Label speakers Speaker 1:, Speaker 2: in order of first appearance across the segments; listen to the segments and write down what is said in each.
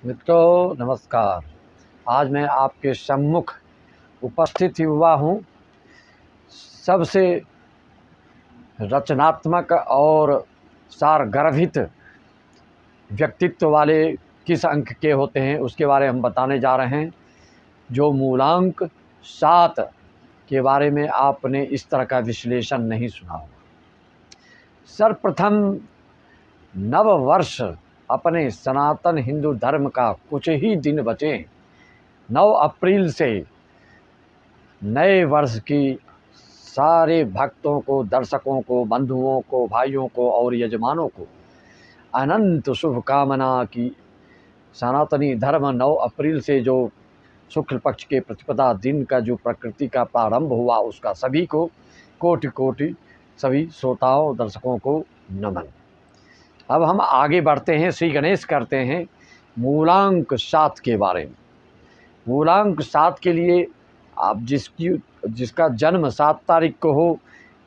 Speaker 1: मित्रों नमस्कार। आज मैं आपके सम्मुख उपस्थित हुआ हूँ सबसे रचनात्मक और सारगर्भित व्यक्तित्व वाले किस अंक के होते हैं उसके बारे में हम बताने जा रहे हैं। जो मूलांक 7 के बारे में आपने इस तरह का विश्लेषण नहीं सुना होगा। सर्वप्रथम नव वर्ष अपने सनातन हिंदू धर्म का कुछ ही दिन बचे। 9 अप्रैल से नए वर्ष की सारे भक्तों को, दर्शकों को, बंधुओं को, भाइयों को और यजमानों को अनंत शुभकामना की। सनातनी धर्म 9 अप्रैल से जो शुक्ल पक्ष के प्रतिपदा दिन का जो प्रकृति का प्रारंभ हुआ उसका सभी को कोटि कोटि सभी श्रोताओं दर्शकों को नमन। अब हम आगे बढ़ते हैं, श्री गणेश करते हैं मूलांक 7 के बारे में। मूलांक 7 के लिए आप जिसका जन्म 7 तारीख को हो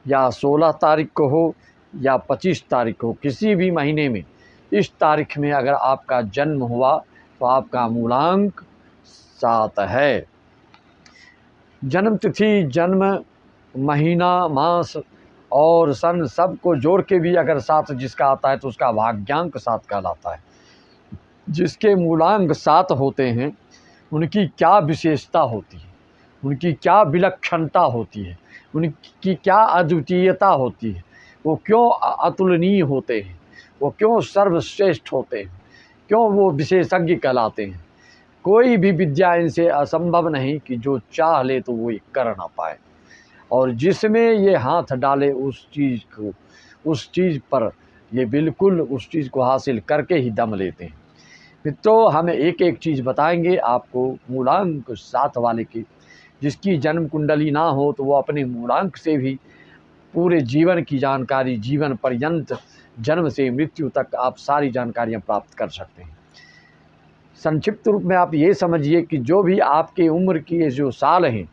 Speaker 1: या 16 तारीख को हो या 25 तारीख को, किसी भी महीने में इस तारीख में अगर आपका जन्म हुआ तो आपका मूलांक 7 है। जन्म तिथि, जन्म महीना, मास और सन सब को जोड़ के भी अगर 7 जिसका आता है तो उसका भाग्यांक 7 कहलाता है। जिसके मूलांक 7 होते हैं उनकी क्या विशेषता होती है, उनकी क्या विलक्षणता होती है, उनकी क्या अद्वितीयता होती है, वो क्यों अतुलनीय होते हैं, वो क्यों सर्वश्रेष्ठ होते हैं, क्यों वो विशेषज्ञ कहलाते हैं। कोई भी विद्या इनसे असंभव नहीं कि जो चाह ले तो वो कर ना पाए, और जिसमें ये हाथ डाले उस चीज़ पर ये बिल्कुल उस चीज़ को हासिल करके ही दम लेते हैं। मित्रों हम एक एक चीज़ बताएंगे आपको मूलांक 7 वाले की। जिसकी जन्म कुंडली ना हो तो वो अपने मूलांक से भी पूरे जीवन की जानकारी, जीवन पर्यंत जन्म से मृत्यु तक आप सारी जानकारियां प्राप्त कर सकते हैं। संक्षिप्त रूप में आप ये समझिए कि जो भी आपके उम्र की ये जो साल हैं,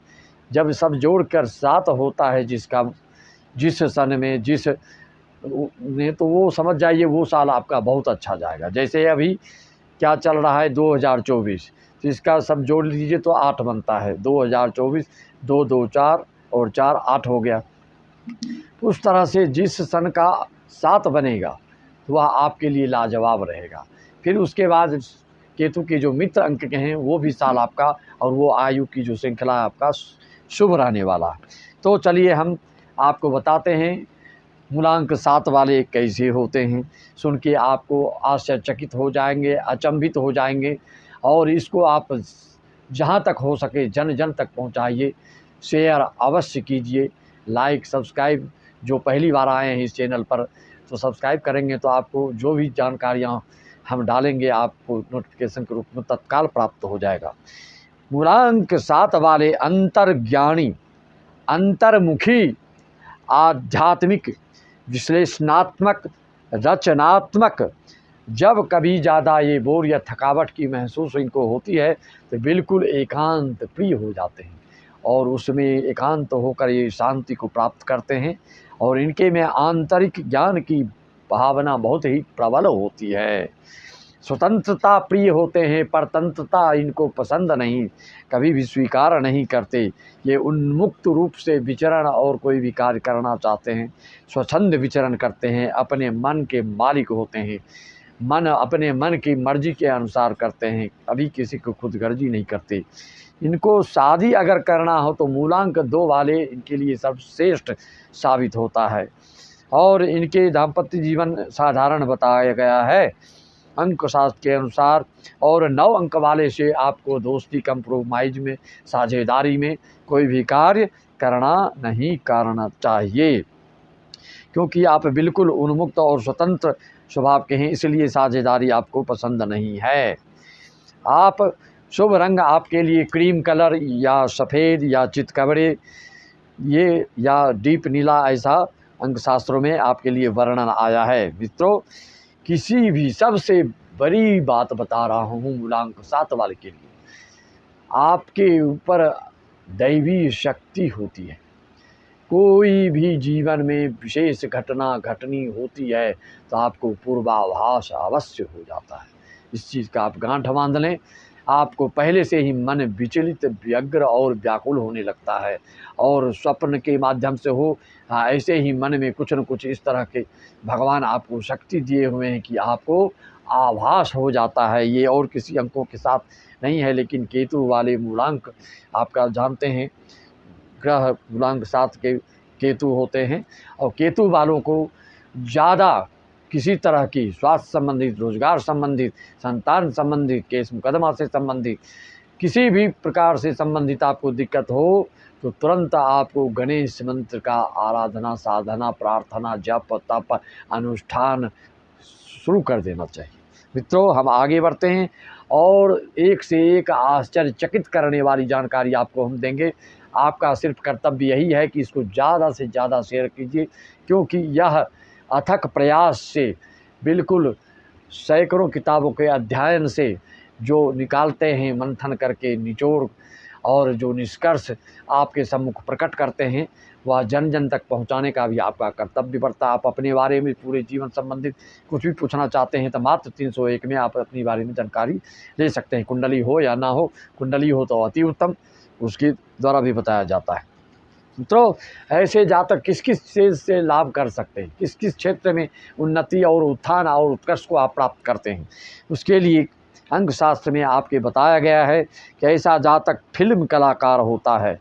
Speaker 1: जब सब जोड़कर 7 होता है जिस सन में तो वो समझ जाइए वो साल आपका बहुत अच्छा जाएगा। जैसे अभी क्या चल रहा है 2024, तो इसका सब जोड़ लीजिए तो 8 बनता है। 2024 2 2 4 और 4 8 हो गया। उस तरह से जिस सन का 7 बनेगा तो वह आपके लिए लाजवाब रहेगा। फिर उसके बाद केतु के जो मित्र अंक के हैं वो भी साल आपका, और वो आयु की जो श्रृंखला है आपका शुभ रहने वाला है। तो चलिए हम आपको बताते हैं मूलांक 7 वाले कैसे होते हैं। सुन के आपको आश्चर्यचकित हो जाएंगे, अचंभित हो जाएंगे, और इसको आप जहाँ तक हो सके जन जन तक पहुँचाइए। शेयर अवश्य कीजिए, लाइक सब्सक्राइब। जो पहली बार आए हैं इस चैनल पर तो सब्सक्राइब करेंगे तो आपको जो भी जानकारियाँ हम डालेंगे आपको नोटिफिकेशन के रूप में तत्काल प्राप्त हो जाएगा। मूलांक 7 वाले अंतर्ज्ञानी, अंतर्मुखी, आध्यात्मिक, विश्लेषणात्मक, रचनात्मक। जब कभी ज़्यादा ये बोर या थकावट की महसूस इनको होती है तो बिल्कुल एकांत प्रिय हो जाते हैं, और उसमें एकांत होकर ये शांति को प्राप्त करते हैं। और इनके में आंतरिक ज्ञान की भावना बहुत ही प्रबल होती है। स्वतंत्रता प्रिय होते हैं, परतंत्रता इनको पसंद नहीं, कभी भी स्वीकार नहीं करते। ये उन्मुक्त रूप से विचरण और कोई भी कार्य करना चाहते हैं, स्वच्छंद विचरण करते हैं, अपने मन के मालिक होते हैं, अपने मन की मर्जी के अनुसार करते हैं, कभी किसी को खुदगर्जी नहीं करते। इनको शादी अगर करना हो तो मूलांक 2 वाले इनके लिए सर्वश्रेष्ठ साबित होता है, और इनके दाम्पत्य जीवन साधारण बताया गया है अंक शास्त्र के अनुसार। और 9 अंक वाले से आपको दोस्ती, कंप्रोमाइज में, साझेदारी में कोई भी कार्य नहीं करना चाहिए, क्योंकि आप बिल्कुल उन्मुक्त और स्वतंत्र स्वभाव के हैं, इसलिए साझेदारी आपको पसंद नहीं है। आप शुभ रंग आपके लिए क्रीम कलर या सफ़ेद या चितकबरे ये या डीप नीला, ऐसा अंक शास्त्रों में आपके लिए वर्णन आया है। मित्रों किसी भी सबसे बड़ी बात बता रहा हूँ मूलांक 7 वाले के लिए, आपके ऊपर दैवी शक्ति होती है। कोई भी जीवन में विशेष घटना घटनी होती है तो आपको पूर्वाभास अवश्य हो जाता है। इस चीज़ का आप गांठ बांध लें। आपको पहले से ही मन विचलित, व्यग्र और व्याकुल होने लगता है, और स्वप्न के माध्यम से हो, ऐसे ही मन में कुछ न कुछ इस तरह के भगवान आपको शक्ति दिए हुए हैं कि आपको आभास हो जाता है। ये और किसी अंकों के साथ नहीं है, लेकिन केतु वाले मूलांक आपका जानते हैं, ग्रह मूलांक 7 के केतु होते हैं, और केतु वालों को ज़्यादा किसी तरह की स्वास्थ्य संबंधित, रोजगार संबंधित, संतान संबंधित, केस मुकदमा से संबंधित, किसी भी प्रकार से संबंधित आपको दिक्कत हो तो तुरंत आपको गणेश मंत्र का आराधना, साधना, प्रार्थना, जप, तप, अनुष्ठान शुरू कर देना चाहिए। मित्रों, हम आगे बढ़ते हैं और एक से एक आश्चर्यचकित करने वाली जानकारी आपको हम देंगे। आपका सिर्फ कर्तव्य यही है कि इसको ज़्यादा से ज़्यादा शेयर कीजिए, क्योंकि यह अथक प्रयास से, बिल्कुल सैकड़ों किताबों के अध्ययन से जो निकालते हैं, मंथन करके निचोड़, और जो निष्कर्ष आपके सम्मुख प्रकट करते हैं, वह जन जन तक पहुंचाने का भी आपका कर्तव्य बढ़ता है। आप अपने बारे में, पूरे जीवन संबंधित कुछ भी पूछना चाहते हैं तो मात्र 301 में आप अपने बारे में जानकारी ले सकते हैं। कुंडली हो या ना हो, कुंडली हो तो अति उत्तम, उसके द्वारा भी बताया जाता है। तो ऐसे जातक किस किस चीज़ से लाभ कर सकते हैं, किस किस क्षेत्र में उन्नति और उत्थान और उत्कर्ष को आप प्राप्त करते हैं, उसके लिए अंक शास्त्र में आपके बताया गया है कि ऐसा जातक फिल्म कलाकार होता है,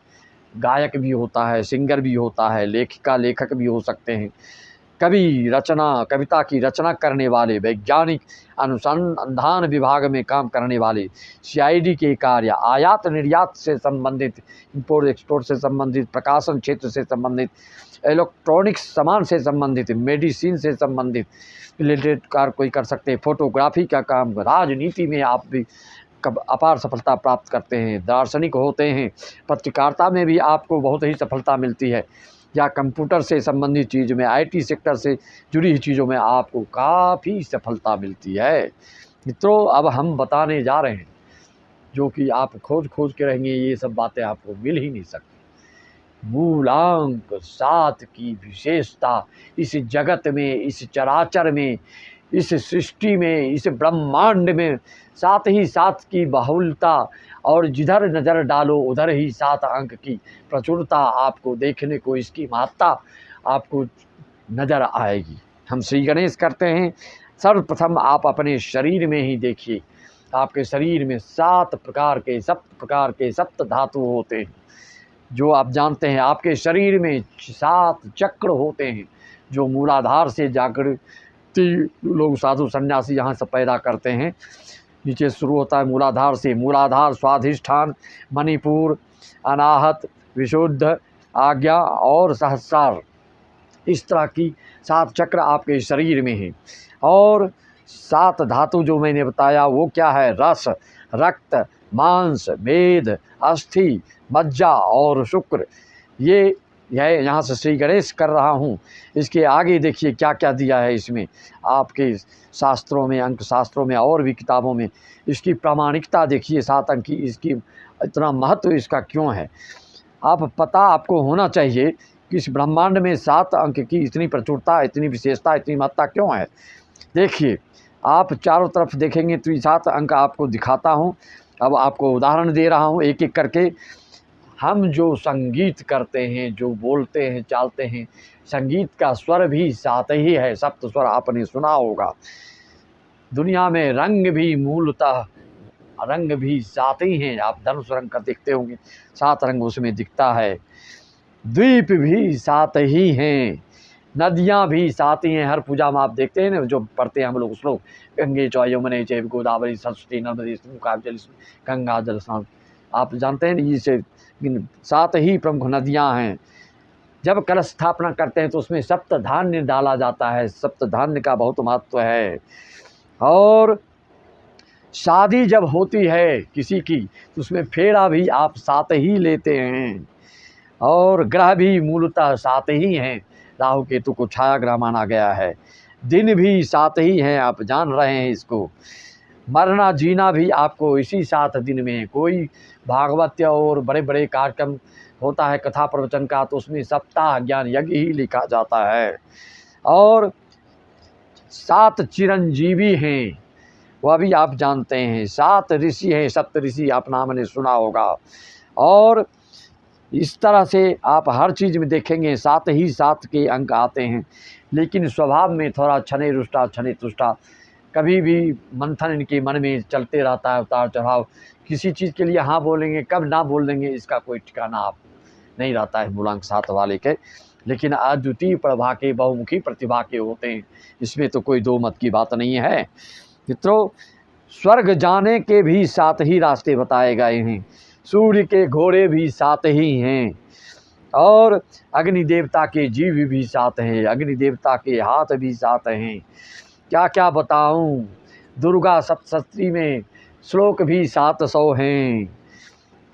Speaker 1: गायक भी होता है, सिंगर भी होता है, लेखिका लेखक भी हो सकते हैं, कवि, रचना, कविता की रचना करने वाले, वैज्ञानिक अनुसंधान विभाग में काम करने वाले, CID के कार्य, आयात निर्यात से संबंधित, इंपोर्ट एक्सपोर्ट से संबंधित, प्रकाशन क्षेत्र से संबंधित, इलेक्ट्रॉनिक्स सामान से संबंधित, मेडिसिन से संबंधित रिलेटेड कार्य कोई कर सकते हैं, फोटोग्राफी का काम, राजनीति में आप भी अपार सफलता प्राप्त करते हैं, दार्शनिक होते हैं, पत्रकारिता में भी आपको बहुत ही सफलता मिलती है, या कंप्यूटर से संबंधित चीज़ में, IT सेक्टर से जुड़ी हुई चीज़ों में आपको काफ़ी सफलता मिलती है। मित्रों, अब हम बताने जा रहे हैं जो कि आप खोज के रहेंगे, ये सब बातें आपको मिल ही नहीं सकती। मूलांक 7 की विशेषता इस जगत में, इस चराचर में, इस सृष्टि में, इस ब्रह्मांड में 7 ही 7 की बहुलता, और जिधर नज़र डालो उधर ही 7 अंक की प्रचुरता आपको देखने को, इसकी महत्ता आपको नज़र आएगी। हम श्री गणेश करते हैं, सर्वप्रथम आप अपने शरीर में ही देखिए, आपके शरीर में 7 प्रकार के, सप्त धातु होते हैं, जो आप जानते हैं। आपके शरीर में 7 चक्र होते हैं, जो मूलाधार से जाकर लोग साधु सन्यासी यहाँ से पैदा करते हैं। नीचे शुरू होता है मूलाधार से, मूलाधार, स्वाधिष्ठान, मणिपुर, अनाहत, विशुद्ध, आज्ञा और सहस्रार, इस तरह की 7 चक्र आपके शरीर में हैं। और 7 धातु जो मैंने बताया वो क्या है? रस, रक्त, मांस, मेद, अस्थि, मज्जा और शुक्र। ये यहाँ से श्री गणेश कर रहा हूँ। इसके आगे देखिए क्या क्या दिया है इसमें, आपके शास्त्रों में, अंक शास्त्रों में और भी किताबों में इसकी प्रामाणिकता देखिए। 7 अंक की इसकी इतना महत्व इसका क्यों है, आपको होना चाहिए कि इस ब्रह्मांड में 7 अंक की इतनी प्रचुरता, इतनी विशेषता, इतनी महत्ता क्यों है। देखिए, आप चारों तरफ देखेंगे तो 7 अंक आपको दिखाता हूँ। अब आपको उदाहरण दे रहा हूँ एक एक करके। हम जो संगीत करते हैं, जो बोलते हैं, चालते हैं, संगीत का स्वर भी 7 ही है। सप्त स्वर आपने सुना होगा। दुनिया में रंग भी मूलतः रंग भी 7 ही हैं। आप धनुष रंग का देखते होंगे, 7 रंग उसमें दिखता है। द्वीप भी 7 ही हैं, नदियाँ भी 7 ही हैं। हर पूजा में आप देखते हैं ना, जो पढ़ते हैं हम लोग श्लोक, गंगे च यमुने चैव गोदावरी सरस्वती नर्मदे सिंधु गंगा जल स्नान। आप जानते हैं ये से 7 ही प्रमुख नदियाँ हैं। जब कलश स्थापना करते हैं तो उसमें सप्त धान्य डाला जाता है। सप्त धान्य का बहुत महत्व है। और शादी जब होती है किसी की तो उसमें फेरा भी आप 7 ही लेते हैं। और ग्रह भी मूलतः 7 ही हैं। राहु केतु को छाया ग्रह माना गया है। दिन भी 7 ही हैं, आप जान रहे हैं इसको। मरना जीना भी आपको इसी 7 दिन में। कोई भागवत और बड़े बड़े कार्यक्रम होता है कथा प्रवचन का, तो उसमें सप्ताह ज्ञान यज्ञ ही लिखा जाता है। और 7 चिरंजीवी हैं, वह भी आप जानते हैं। 7 ऋषि हैं, सप्त ऋषि आप नाम ने सुना होगा। और इस तरह से आप हर चीज़ में देखेंगे 7 ही 7 के अंक आते हैं, लेकिन स्वभाव में थोड़ा छने रुष्टा छने तुष्टा, कभी भी मंथन इनके मन में चलते रहता है, उतार चढ़ाव। किसी चीज़ के लिए हाँ बोलेंगे, कब ना बोल देंगे, इसका कोई ठिकाना आप नहीं रहता है मूलांक 7 वाले के। लेकिन अद्वितीय प्रभा के, बहुमुखी प्रतिभा के होते हैं, इसमें तो कोई दो मत की बात नहीं है। मित्रों, स्वर्ग जाने के भी 7 ही रास्ते बताए गए हैं, सूर्य के घोड़े भी 7 ही हैं, और अग्नि देवता के जीव भी 7 हैं, अग्नि देवता के हाथ भी 7 हैं। क्या क्या बताऊं, दुर्गा सप्तशती में श्लोक भी 700 हैं।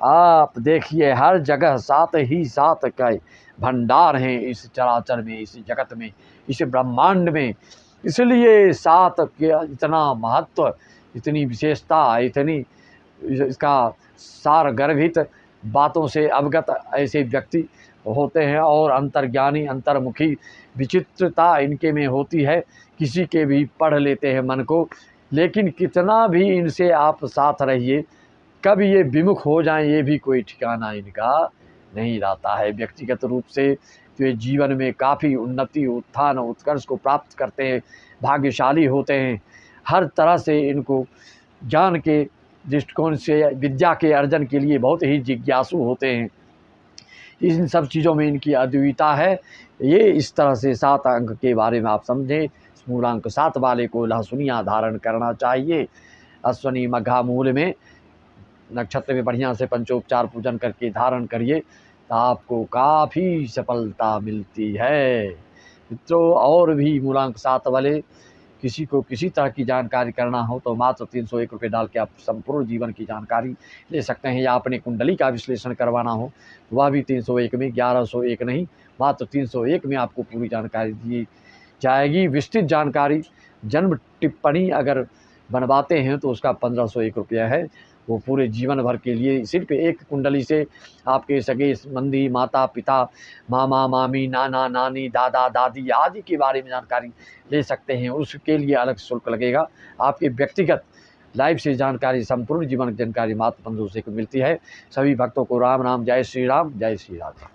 Speaker 1: आप देखिए हर जगह 7 ही 7 का भंडार हैं इस चराचर में, इस जगत में, इस ब्रह्मांड में। इसलिए 7 के इतना महत्व, इतनी विशेषता, इतनी इसका सार गर्भित बातों से अवगत ऐसे व्यक्ति होते हैं, और अंतर्ज्ञानी, अंतर्मुखी विचित्रता इनके में होती है। किसी के भी पढ़ लेते हैं मन को, लेकिन कितना भी इनसे आप साथ रहिए, कब ये विमुख हो जाएं ये भी कोई ठिकाना इनका नहीं रहता है। व्यक्तिगत रूप से तो ये जीवन में काफ़ी उन्नति, उत्थान, उत्कर्ष को प्राप्त करते हैं, भाग्यशाली होते हैं। हर तरह से इनको ज्ञान के दृष्टिकोण से, विद्या के अर्जन के लिए बहुत ही जिज्ञासु होते हैं। इन सब चीज़ों में इनकी अद्वितीयता है। ये इस तरह से 7 अंक के बारे में आप समझें। मूलांक 7 वाले को लहसुनिया धारण करना चाहिए। अश्वनी मघा मूल में नक्षत्र में बढ़िया से पंचोपचार पूजन करके धारण करिए, तो आपको काफ़ी सफलता मिलती है। मित्रों, और भी मूलांक 7 वाले किसी को किसी तरह की जानकारी करना हो तो मात्र 301 रुपये डाल के आप संपूर्ण जीवन की जानकारी ले सकते हैं, या अपने कुंडली का विश्लेषण करवाना हो वह भी 301 में, 1101 नहीं, मात्र 301 में आपको पूरी जानकारी दी जाएगी। विस्तृत जानकारी, जन्म टिप्पणी अगर बनवाते हैं तो उसका 1501 रुपया है। वो पूरे जीवन भर के लिए सिर्फ एक कुंडली से आपके सगे संबंधी, माता पिता, मामा मामी, नाना नानी, दादा दादी आदि के बारे में जानकारी ले सकते हैं। उसके लिए अलग शुल्क लगेगा। आपके व्यक्तिगत लाइव से जानकारी, संपूर्ण जीवन की जानकारी मात्र 1500 को मिलती है। सभी भक्तों को राम राम, जय श्री राम, जय श्री राम।